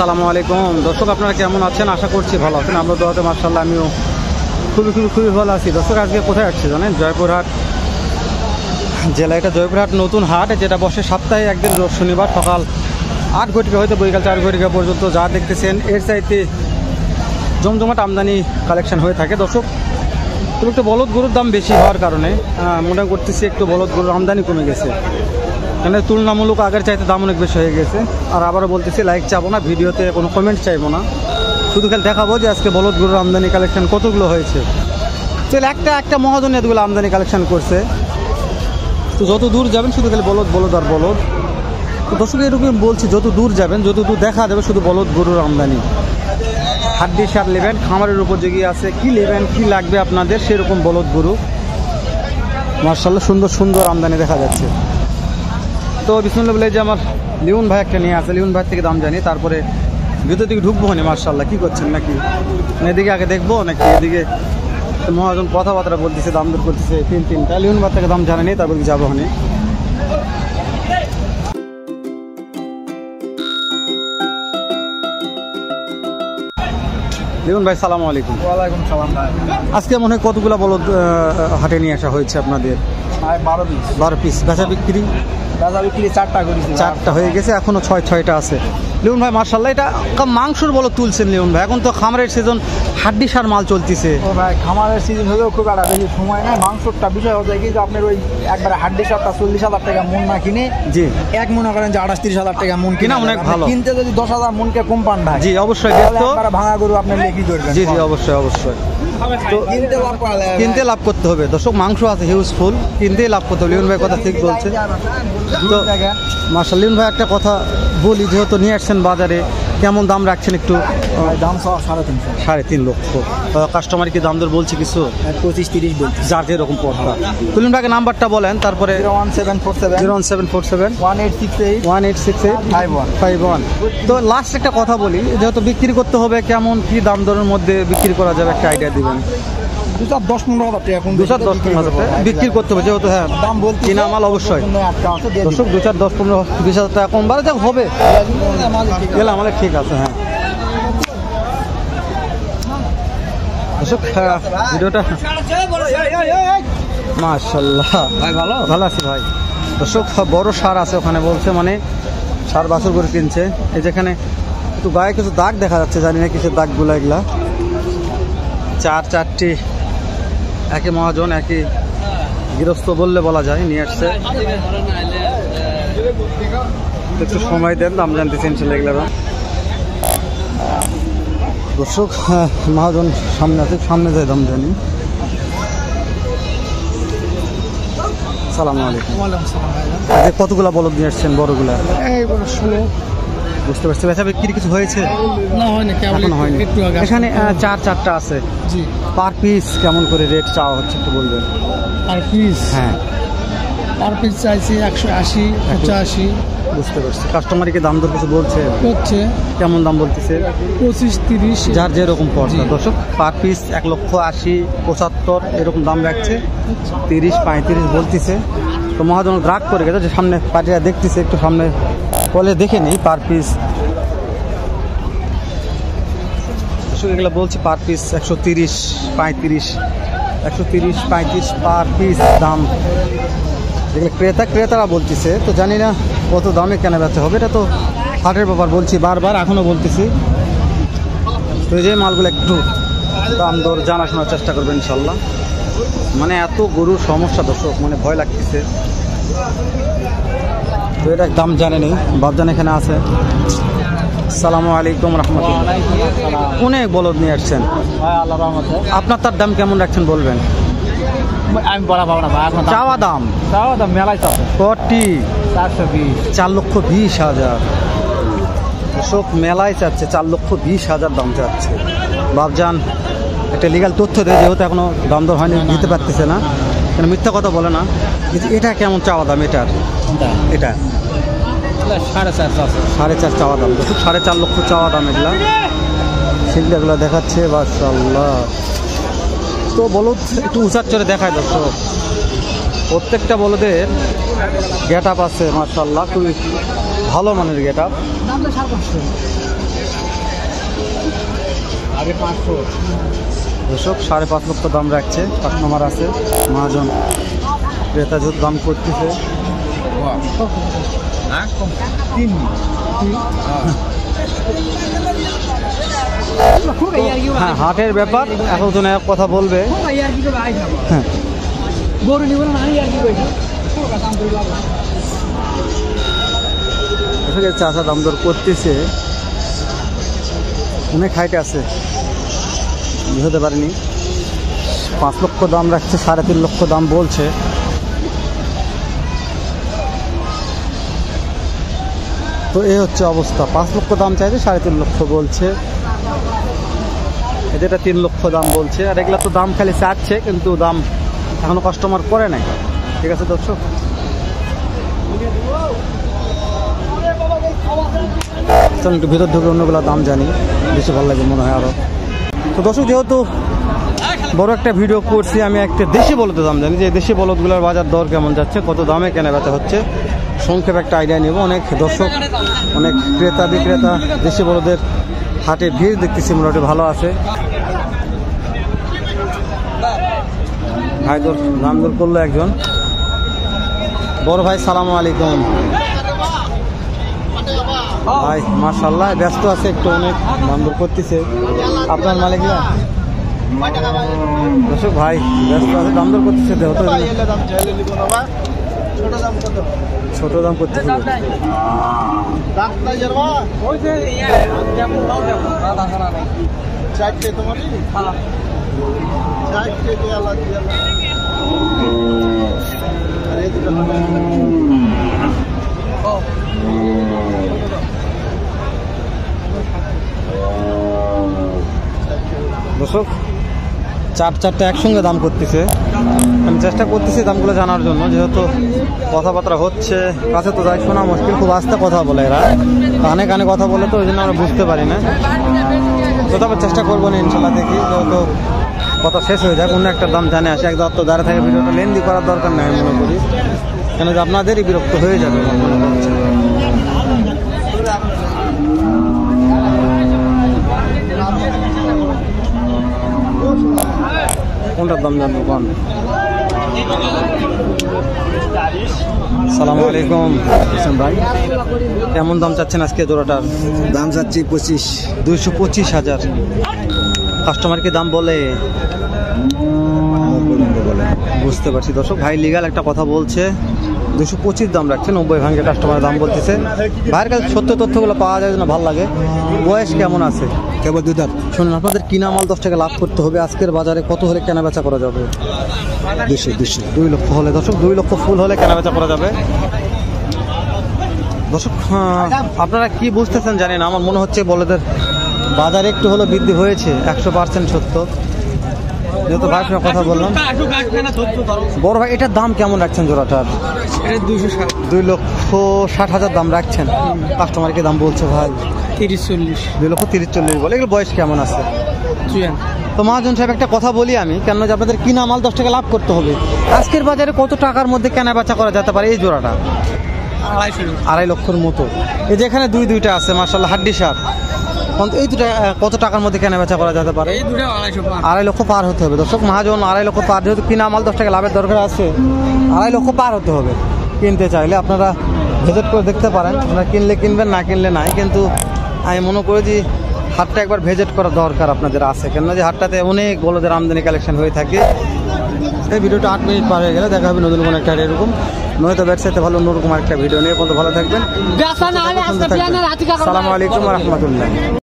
আসসালামু আলাইকুম দর্শক, আপনারা কেমন আছেন? আশা করছি ভালো আছেন। আমরা দোয়াতে মাশাআল্লাহ আমিও খুবই ভালো আছি। দর্শক, আজকে কোথায় আসছি জানেন? জয়পুরহাট জেলা। এটা জয়পুরহাট নতুন হাট, যেটা বসে সপ্তাহে একদিন রোজ শনিবার সকাল 8 ঘটিকা হয়তো বৈকাল 4 ঘটিকা পর্যন্ত। যা দেখতেছেন এর চাইতে জমজমাট আমদানি কালেকশন হয়ে থাকে। দর্শক, তবে একটু বলদ গরুর দাম বেশি হওয়ার কারণে মনে করতেছি একটু বলদ গরুর আমদানি কমে গেছে, মানে তুলনামূলক আগের চাইতে দাম অনেক বেশি হয়ে গেছে। আর আবারও বলতেছি, লাইক চাবো না, ভিডিওতে কোনো কমেন্ট চাইবো না, শুধু খালি দেখাবো যে আজকে বলদ গরুর আমদানি কালেকশন কতগুলো হয়েছে। চল একটা মহাজন এতগুলো আমদানি কালেকশন করছে। তো যত দূর যাবেন শুধু খালি বলদ আর বলদ। তো দর্শক, এরকম বলছি, যত দূর যাবেন যত দূর দেখা যাবে শুধু বলদ গরুর আমদানি। হাড্ডি সার নেবেন, খামারের উপযোগী আছে, কি নেবেন কি লাগবে আপনাদের সেরকম বলদ গরু মাশাআল্লাহ সুন্দর আমদানি দেখা যাচ্ছে। তো বিসমিল্লাহ বলে যে আমার লিওন ভাই একটা নিয়ে আসে, লিওন ভাই থেকে দাম জানি, তারপরে ভিতর দিকে ঢুকবো না। মাশাআল্লাহ, কি করছেন নাকি? এদিকে আগে দেখবো নাকি এদিকে মহাজন কথাবার্তা বলতেছে, দাম দর করতেছে তিনটা। লিওন ভাই থেকে দাম জানেনি, তারপর যাবো হনে। লিওন ভাই, সালামু আলাইকুম। ওয়ালাইকুম সালাম ভাই। আজকে মনে হয় কতগুলো বলদ হাটে নিয়ে আসা হয়েছে আপনাদের? 12 পিস। বেচা বিক্রি 4টা হয়ে গেছে, এখনো 6টা আছে। লিওন ভাই মাশাআল্লাহ, এটা মাংসর বলদ তুলছেন লিওন ভাই? এখন তো খামারের সিজন, হাড্ডি সার মাল চলতেছে। ও ভাই, খামারের সিজন হলেও খুব একটা বেশি সময় নাই। মাংসটা বিষয় হচ্ছে কি যে আপনার ওই একবারে হাড্ডি সারটা 40,000 টাকা মন না কিনে, জি এক মনে করেন যে 28-30,000 টাকা মন কিনা অনেক ভালো। কিনতে যদি 10,000 মনকে কম পান ভাই, জি অবশ্যই ভাঙা গরু আপনি কি করবেন? জি অবশ্যই। তো কিনতে লাভ করতে হবে দর্শক, মাংস আছে হিউজফুল, কিনতেই লাভ করতে হবে। লিওন ভাই কথা ঠিক বলছে। তো মাশাআল্লাহ, লিওন ভাই একটা কথা বলি, যেহেতু নিয়ে আসছেন বাজারে, কেমন দাম রাখছেন একটু? দাম 3.5 লক্ষ। কাস্টমার কি দাম দর বলছে কিছু? 25-30 বলছে, যার যেরকম পড়তা। লিওন ভাইকে নাম্বারটা বলেন, তারপরে 01747 1868 তো লাস্ট একটা কথা বলি, যেহেতু বিক্রি করতে হবে, কেমন কি দাম দরের মধ্যে বিক্রি করা যাবে একটা আইডিয়া দিবেন? 210-15,000 টাকা। এখন 210-15,000 টাকা বিক্রি করতে হবে, যেহেতু হ্যাঁ দাম বলছি কিনা মাল অবশ্যই। দর্শক 210-15-20,000 টাকা কম বাড়ে যা হবে গেলে আমাদের ঠিক আছে। হ্যাঁ দর্শক, ভিডিওটা মাশাআল্লাহ ভাই ভালো আছে ভাই। দর্শক, বড় সার আছে ওখানে বলছে, মানে সার বাছুর করে কিনছে। এই যেখানে একটু গায়ে কিছু দাগ দেখা যাচ্ছে, জানি না কিসের দাগগুলো এগুলা। 4টি একই মহাজন, একই গৃহস্থ বললে বলা যায়, নিয়ে আসছে। একটু সময় দেন, দাম জানতে চেয়েছিল এগুলো। দর্শক, মহাজন সামনে আছে, সামনে যায় দাম জানি। সালামু আলাইকুম। কতগুলা বলদ নিয়ে আসছেন বড়গুলা? বুঝতে পারছি। বেচা বিক্রি কিছু হয়েছে? এখনো হয়নি। এখানে 4টা আছে। পার পিস কেমন করে রেট চাওয়া হচ্ছে একটু বলবেন? Per piece? হ্যাঁ, পার পিস চাইছি 180-85। বুঝতে পারছি। কাস্টমারকে দাম দর কিছু বলছে? কেমন দাম বলতেছে? 25-30, যার যেরকম পড়ছে। দর্শক, পার পিস 1,80,75 এরকম দাম রাখছে, 30-35 বলতেছে। তো মহাজন রাগ করে গেছে, যে সামনে পার্টিরা দেখতেছে, একটু সামনে বলে দেখে নিই পার পিস। দর্শক, এগুলো বলছে পার পিস 130-35 পার পিস দাম। যেগুলো ক্রেতারা বলতেছে, তো জানি না কত দামে কেনা বেচা হবে। এটা তো হাটের ব্যাপার, বলছি বারবার, এখনও বলতেছি। তো এই যে মালগুলো একটু দাম দর জানাশোনার চেষ্টা করবেন ইনশাল্লাহ। মানে এত গরুর সমস্যা দর্শক, মানে ভয় লাগতেছে। তো এটা দাম জানে নেই, বাবজান এখানে আছে। আসসালামু আলাইকুম রহমতুল্লাহ। অনেক বলদ নিয়ে আসছেন, আপনার তার দাম কেমন রাখছেন বলবেন? আমি বলা পাবো না ভাই। চাওয়া দাম মেলায় চাচ্ছে কটি? 420,000। দর্শক, মেলায় চাচ্ছে 4,20,000 দাম চাচ্ছে। বাবজান একটা লিগাল তথ্য দেয়, যেহেতু এখনো দাম দর হয়নি, দিতে পারতেছে না, কেন মিথ্যা কথা বলে না। এটা কেমন চাওয়া দাম? এটা 4.5 চাওয়া দাম। দর্শক, 4.5 লক্ষ চাওয়া দাম এগুলা। সেগুলো দেখাচ্ছে মাশাআল্লাহ। তো বলদ একটু উঁচার চড়ে দেখায় দর্শক, প্রত্যেকটা বলদের গেট আপ আছে মাশাআল্লাহ, খুবই ভালো মানের গেট আপ। দর্শক 5.5 লক্ষ দাম রাখছে, কাস্টমার আছে, মহাজন ক্রেতা যত দাম করতেছে। হ্যাঁ, হাটের ব্যাপার, এখন এক কথা বলবে। হ্যাঁ, চাষা দাম দর করতেছে, অনেক হাইটে আছে, বুঝতে পারিনি। 5 লক্ষ দাম রাখছে, 3.5 লক্ষ দাম বলছে। তো এই হচ্ছে অবস্থা, 5 লক্ষ দাম চাইছে, 3.5 লক্ষ বলছে। এটা 3 লক্ষ দাম বলছে, আর এগুলা তো দাম খালি চাচ্ছে, কিন্তু দাম এখনো কাস্টমার করে নাই। ঠিক আছে দর্শক, একটু ভিতর ঢুকে অন্যগুলো দাম জানি, বেশি ভালো লাগে মনে হয় আরো। তো দর্শক, যেহেতু বড় একটা ভিডিও করছি, আমি একটা দেশি বলদের দাম জানি, যে দেশি বলদগুলোর বাজার দর কেমন যাচ্ছে, কত দামে কেনা বেচা হচ্ছে, সংক্ষেপে একটা আইডিয়া নেব। অনেক দর্শক, অনেক ক্রেতা বিক্রেতা দেশি বলদের হাটে ভিড় দেখতেছি, মোটামুটি ভালো আছে। ভাই দর দাম দর করলো একজন বড় ভাই, সালামু আলাইকুম ভাই। মাশাআল্লাহ, ব্যস্ত আছে একটু, অনেক দাম দর করতেছে। আপনার মালিক না দর্শক, ভাই ব্যস্ত আছে, দাম দর করতেছে। ছোট দাম করতেছে, দর্শক 4-4টা একসঙ্গে দাম করতেছে। আমি চেষ্টা করতেছি দামগুলো জানার জন্য, যেহেতু কথাবার্তা হচ্ছে, কাছে তো যাই শোনা মুশকিল, খুব আস্তে কথা বলে এরা, কানে কানে কথা বলে, তো ওই জন্য আমরা বুঝতে পারি না। তো তবে চেষ্টা করবো না ইনশাল্লাহ, দেখি যেহেতু কথা শেষ হয়ে যায়, অন্য একটা দাম জানে আসে, একদম তো দাঁড়িয়ে থাকে ভিডিওটা লেন্দি করার দরকার নেই আমি মনে করি, কেন যে আপনাদেরই বিরক্ত হয়ে যাবে মনে হচ্ছে। কোনটার দাম জানবো কোন? আসসালামু আলাইকুম ভাই, কেমন দাম চাচ্ছেন আজকে জোড়াটার? দাম চাচ্ছি 225,000। কাস্টমার কি দাম বলে? বুঝতে পারছি দর্শক, ভাই লিগাল একটা কথা বলছে, 225 দাম রাখছে, 90 ভাঙে কাস্টমারের দাম বলতেছে। ভাইয়ের কাছে সত্য তথ্যগুলো পাওয়া যায় না, ভালো লাগে। বয়স কেমন আছে? কেবল 2 দাঁত। শুনুন, আপনাদের কিনা মাল 10 টাকা লাভ করতে হবে। আজকের বাজারে কত হলে কেনা বেচা করা যাবে? 200 2 লক্ষ হলে দর্শক, 2 লক্ষ ফুল হলে কেনা বেচা করা যাবে। দর্শক, আপনারা কি বুঝতেছেন জানি না, আমার মনে হচ্ছে বলদের বাজারে একটু হলো বৃদ্ধি হয়েছে, 100% সত্য, যেহেতু ভাইয়ের সঙ্গে কথা বললাম। বড় ভাই, এটার দাম কেমন রাখছেন জোড়াটার? 2,60,000 দাম রাখছেন। কাস্টমারকে দাম বলছে ভাই 30-40। 2,30,40 বলে। এগুলো বয়স কেমন আছে? তো মহাজন সাহেব, একটা কথা বলি আমি, কেন যে আপনাদের কিনা মাল 10 টাকা লাভ করতে হবে। আজকের বাজারে কত টাকার মধ্যে কেনা বেচা করা যেতে পারে এই জোড়াটা? 2.5 লক্ষর মতো। এই যে এখানে দুইটা আছে মাশাআল্লাহ, হাড্ডি সার, এই দুটা কত টাকার মধ্যে কেনা বেচা করা যেতে পারে? 2.5 লক্ষ পার হতে হবে দর্শক। মহাজন 2.5 লক্ষ পার, যেহেতু কিনা মাল 10 টাকা লাভের দরকার আছে, 2.5 লক্ষ পার হতে হবে। কিনতে চাইলে আপনারা ভিজিট করে দেখতে পারেন, আপনারা কিনলে কিনবেন, না কিনলে নাই। কিন্তু আমি মনে করি যে হাটটা একবার ভিজিট করা দরকার আপনাদের আছে, কেন যে হাটটাতে অনেক বলদের আমদানি কালেকশন হয়ে থাকে। এই ভিডিওটা 8 মিনিট পার হয়ে গেলে দেখা হবে নতুন কোনো একটা এরকম নয়তো ব্যবসাতে ভালো অন্যরকম একটা ভিডিও নিয়ে। ভালো থাকবেন, আসসালামু আলাইকুম ওয়া রাহমাতুল্লাহ।